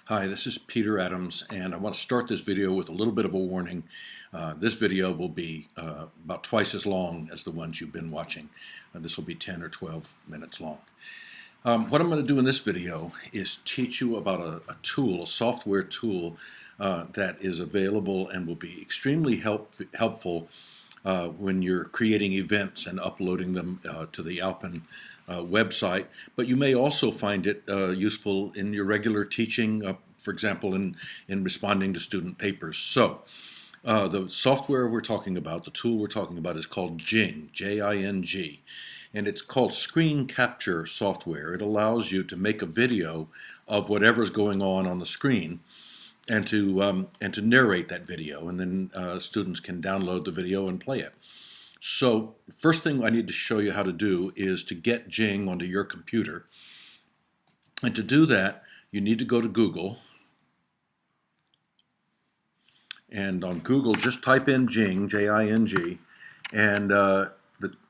Hi, this is Peter Adams, and I want to start this video with a little bit of a warning. This video will be about twice as long as the ones you've been watching. This will be 10 or 12 minutes long. What I'm going to do in this video is teach you about a tool, a software tool that is available and will be extremely helpful when you're creating events and uploading them to the Alpin website, but you may also find it useful in your regular teaching, for example, in responding to student papers. So the software we're talking about, the tool we're talking about is called Jing, J-I-N-G, and it's called screen capture software. It allows you to make a video of whatever's going on the screen and to narrate that video, and then students can download the video and play it. So first thing I need to show you how to do is to get Jing onto your computer. And to do that, you need to go to Google. And on Google, just type in Jing, J-I-N-G, and the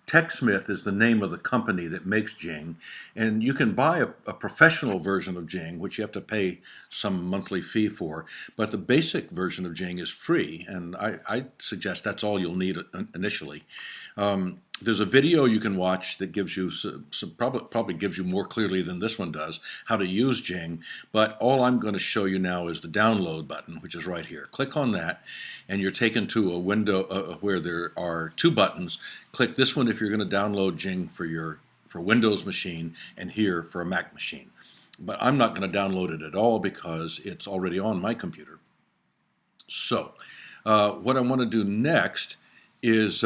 TechSmith is the name of the company that makes Jing. And you can buy a professional version of Jing, which you have to pay some monthly fee for. But the basic version of Jing is free, and I suggest that's all you'll need initially. There's a video you can watch that gives you probably gives you more clearly than this one does how to use Jing, but all I'm going to show you now is the download button, which is right here. Click on that and you're taken to a window where there are two buttons. Click this one if you're going to download Jing for Windows machine, and here for a Mac machine. But I'm not going to download it at all because it's already on my computer. So what I want to do next is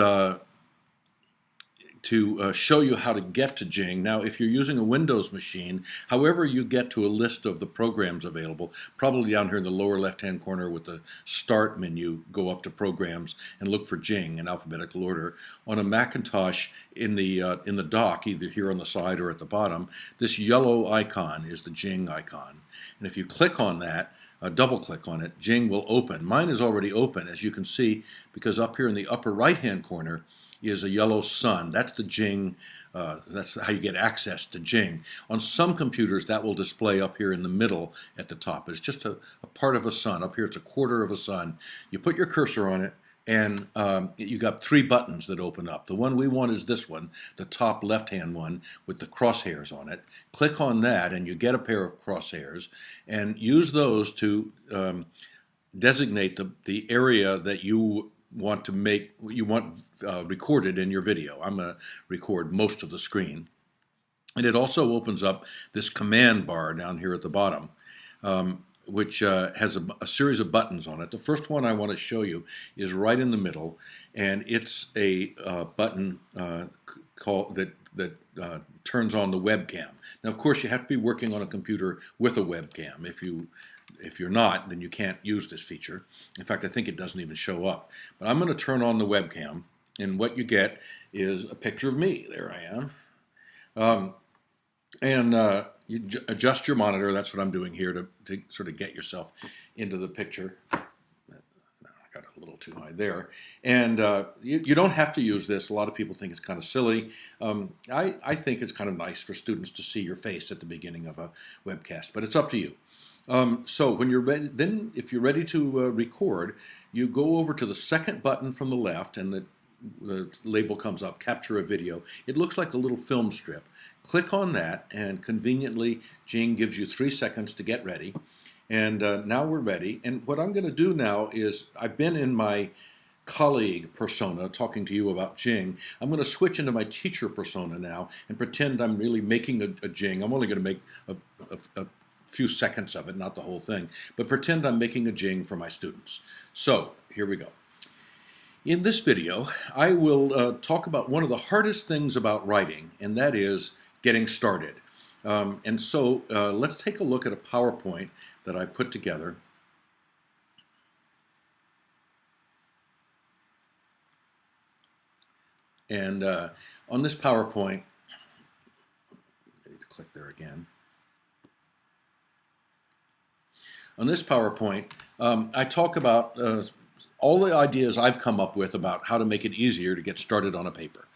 to show you how to get to Jing. Now, if you're using a Windows machine, however you get to a list of the programs available, probably down here in the lower left-hand corner with the Start menu, go up to Programs and look for Jing in alphabetical order. On a Macintosh, in the dock, either here on the side or at the bottom, this yellow icon is the Jing icon. And if you click on that, double-click on it, Jing will open. Mine is already open, as you can see, because up here in the upper right-hand corner is a yellow sun. That's the Jing, that's how you get access to Jing. On some computers that will display up here in the middle at the top. It's just a part of a sun. Up here it's a quarter of a sun. You put your cursor on it and you got three buttons that open up. The one we want is this one, the top left-hand one with the crosshairs on it. Click on that and you get a pair of crosshairs, and use those to designate the area that you want recorded in your video. I'm going to record most of the screen. And it also opens up this command bar down here at the bottom, which has a series of buttons on it. The first one I want to show you is right in the middle, and it's a button that turns on the webcam. Now, of course, you have to be working on a computer with a webcam. If you're not, then you can't use this feature. In fact, I think it doesn't even show up. But I'm going to turn on the webcam, and what you get is a picture of me. There I am. You adjust your monitor. That's what I'm doing here to sort of get yourself into the picture. I got a little too high there. And you don't have to use this. A lot of people think it's kind of silly. I think it's kind of nice for students to see your face at the beginning of a webcast, but it's up to you. So when you're ready, then if you're ready to record, you go over to the second button from the left, and the label comes up, Capture a Video. It looks like a little film strip. Click on that, and conveniently, Jing gives you 3 seconds to get ready. And now we're ready. And what I'm going to do now is, I've been in my colleague persona talking to you about Jing. I'm going to switch into my teacher persona now and pretend I'm really making a Jing. I'm only going to make a few seconds of it, not the whole thing, but pretend I'm making a Jing for my students. So here we go. In this video, I will talk about one of the hardest things about writing, and that is getting started. So let's take a look at a PowerPoint that I put together. And on this PowerPoint, I need to click there again. On this PowerPoint, I talk about all the ideas I've come up with about how to make it easier to get started on a paper.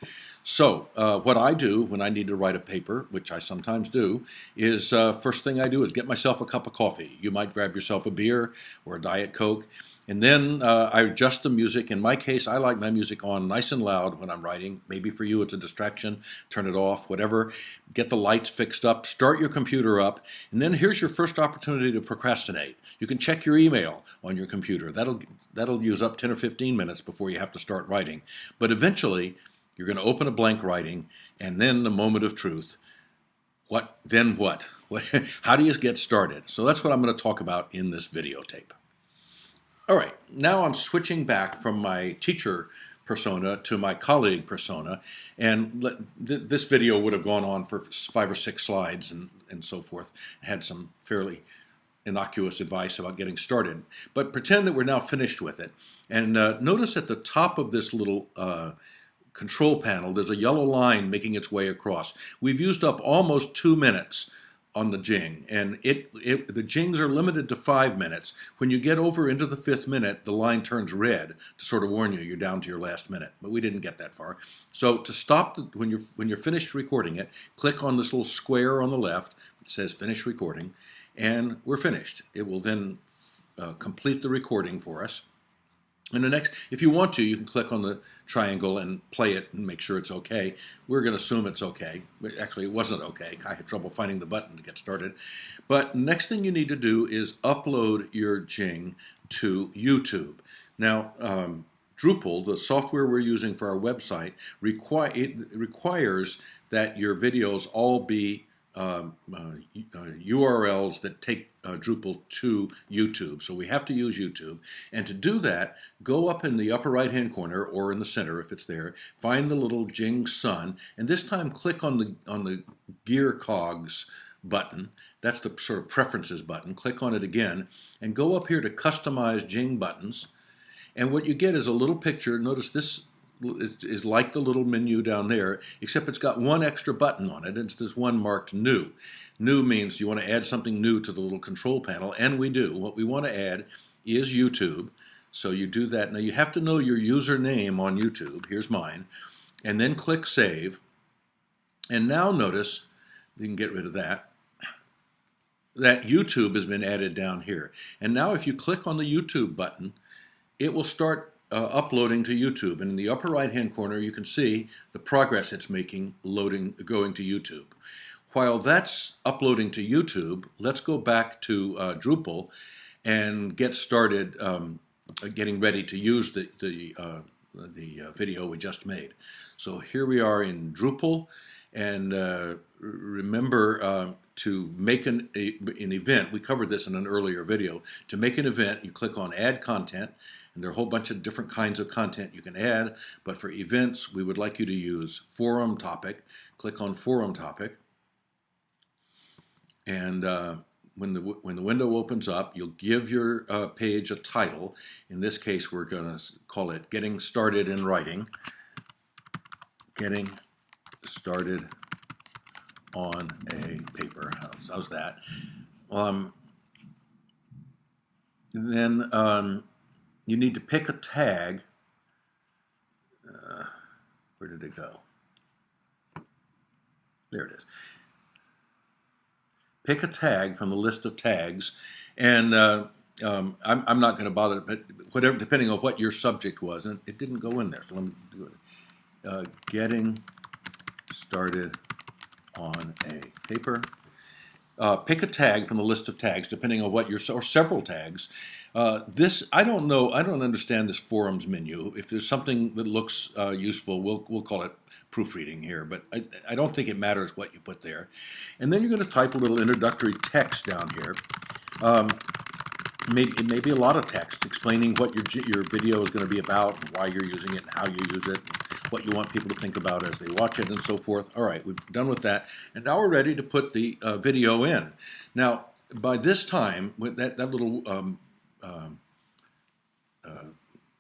So what I do when I need to write a paper, which I sometimes do, is first thing I do is get myself a cup of coffee. You might grab yourself a beer or a Diet Coke. And then I adjust the music. In my case, I like my music on nice and loud when I'm writing. Maybe for you it's a distraction. Turn it off, whatever. Get the lights fixed up. Start your computer up. And then here's your first opportunity to procrastinate. You can check your email on your computer. That'll use up 10 or 15 minutes before you have to start writing. But eventually, you're going to open a blank writing, and then the moment of truth. Then what? How do you get started? So that's what I'm going to talk about in this videotape. All right, now I'm switching back from my teacher persona to my colleague persona, and this video would have gone on for 5 or 6 slides and so forth. It had some fairly innocuous advice about getting started, but pretend that we're now finished with it. And notice at the top of this little control panel, there's a yellow line making its way across. We've used up almost 2 minutes on the Jing, and the Jings are limited to 5 minutes. When you get over into the 5th minute, the line turns red to sort of warn you you're down to your last minute. But we didn't get that far. So to stop, when you're finished recording it, click on this little square on the left. It says Finish Recording, and we're finished. It will then complete the recording for us. And the next, if you want to, you can click on the triangle and play it and make sure it's okay. We're going to assume it's okay. Actually, it wasn't okay. I had trouble finding the button to get started. But next thing you need to do is upload your Jing to YouTube. Now, Drupal, the software we're using for our website, requires that your videos all be URLs that take Drupal to YouTube. So we have to use YouTube. And to do that, go up in the upper right-hand corner, or in the center if it's there, find the little Jing sun, and this time click on the gear cogs button. That's the sort of preferences button. Click on it again, and go up here to customize Jing buttons. And what you get is a little picture. Notice this is like the little menu down there, except it's got one extra button on it. There's one marked New. New means you want to add something new to the little control panel, and we do. What we want to add is YouTube. So you do that. Now you have to know your username on YouTube. Here's mine. And then click Save. And now notice, you can get rid of that YouTube has been added down here. And now if you click on the YouTube button, it will start uploading to YouTube, and in the upper right-hand corner you can see the progress it's making going to YouTube. While that's uploading to YouTube, let's go back to Drupal and get started getting ready to use the video we just made. So here we are in Drupal, and remember to make an event. We covered this in an earlier video. To make an event, you click on Add Content, and there are a whole bunch of different kinds of content you can add, but for events, we would like you to use Forum Topic. Click on Forum Topic, and when the window opens up, you'll give your page a title. In this case, we're going to call it Getting Started in Writing. Getting Started on a Paper. How's that? Then you need to pick a tag. Where did it go? There it is. Pick a tag from the list of tags, and I'm not going to bother, but whatever, depending on what your subject was, and it didn't go in there, so let me do it. Getting started on a paper. Pick a tag from the list of tags, depending on what or several tags. I don't know. I don't understand this forums menu. If there's something that looks useful, we'll call it proofreading here. But I don't think it matters what you put there. And then you're going to type a little introductory text down here. It may be a lot of text explaining what your video is going to be about, why you're using it, and how you use it, what you want people to think about as they watch it, and so forth. All right, we've done with that, and now we're ready to put the video in. Now, by this time, with that little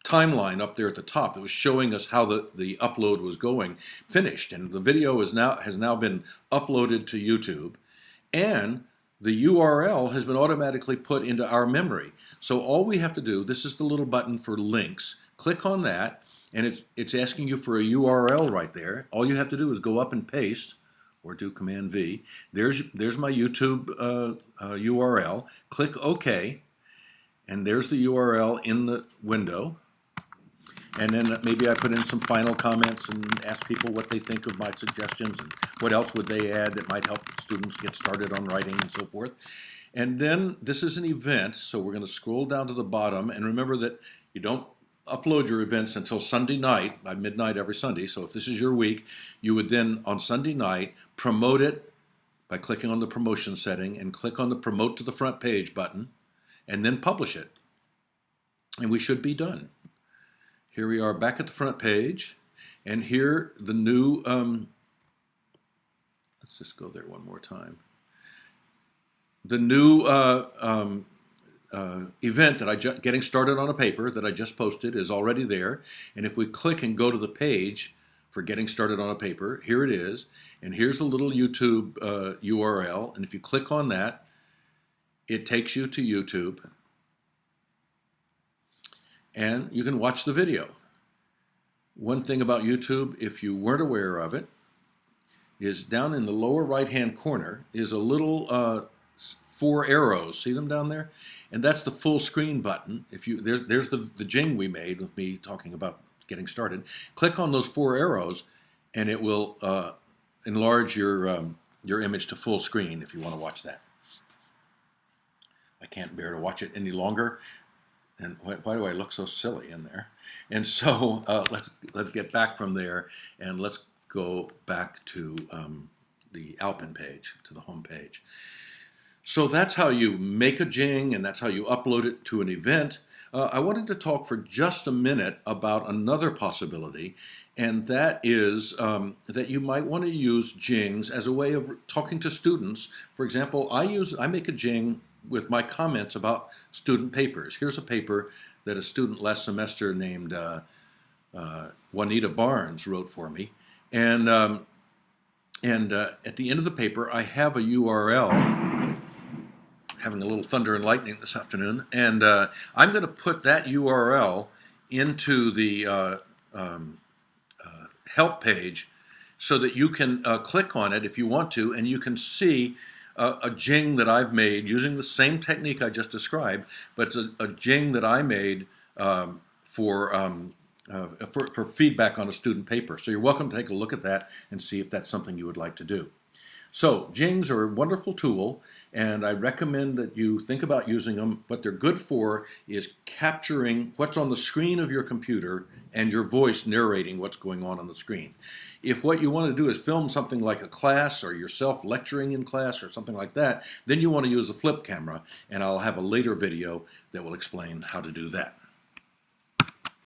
timeline up there at the top that was showing us how the upload was going, finished, and the video has now been uploaded to YouTube, and the URL has been automatically put into our memory. So all we have to do, this is the little button for links. Click on that, and it's asking you for a URL right there. All you have to do is go up and paste, or do Command V. There's my YouTube URL. Click OK, and there's the URL in the window. And then maybe I put in some final comments and ask people what they think of my suggestions and what else would they add that might help students get started on writing and so forth. And then this is an event, so we're going to scroll down to the bottom, and remember that you don't upload your events until Sunday night, by midnight every Sunday. So if this is your week, you would then on Sunday night promote it by clicking on the promotion setting and click on the promote to the front page button and then publish it. And we should be done. Here we are back at the front page, and here the new, let's just go there one more time. The new event that getting started on a paper that I just posted is already there. And if we click and go to the page for getting started on a paper, here it is. And here's the little YouTube URL. And if you click on that, it takes you to YouTube. And you can watch the video. One thing about YouTube, if you weren't aware of it, is down in the lower right-hand corner is a little 4 arrows. See them down there? And that's the full screen button. If you there's the Jing we made with me talking about getting started. Click on those 4 arrows, and it will enlarge your image to full screen if you want to watch that. I can't bear to watch it any longer. And why do I look so silly in there? And so let's get back from there, and let's go back to the Alpin page, to the home page. So that's how you make a Jing, and that's how you upload it to an event. I wanted to talk for just a minute about another possibility, and that is that you might want to use Jings as a way of talking to students. For example, I make a Jing with my comments about student papers. Here's a paper that a student last semester named Juanita Barnes wrote for me. And at the end of the paper, I have a URL, having a little thunder and lightning this afternoon, and I'm going to put that URL into the help page so that you can click on it if you want to, and you can see a Jing that I've made using the same technique I just described, but it's a Jing that I made for feedback on a student paper. So you're welcome to take a look at that and see if that's something you would like to do. So Jings are a wonderful tool, and I recommend that you think about using them. What they're good for is capturing what's on the screen of your computer and your voice narrating what's going on the screen. If what you want to do is film something like a class or yourself lecturing in class or something like that, then you want to use a flip camera, and I'll have a later video that will explain how to do that.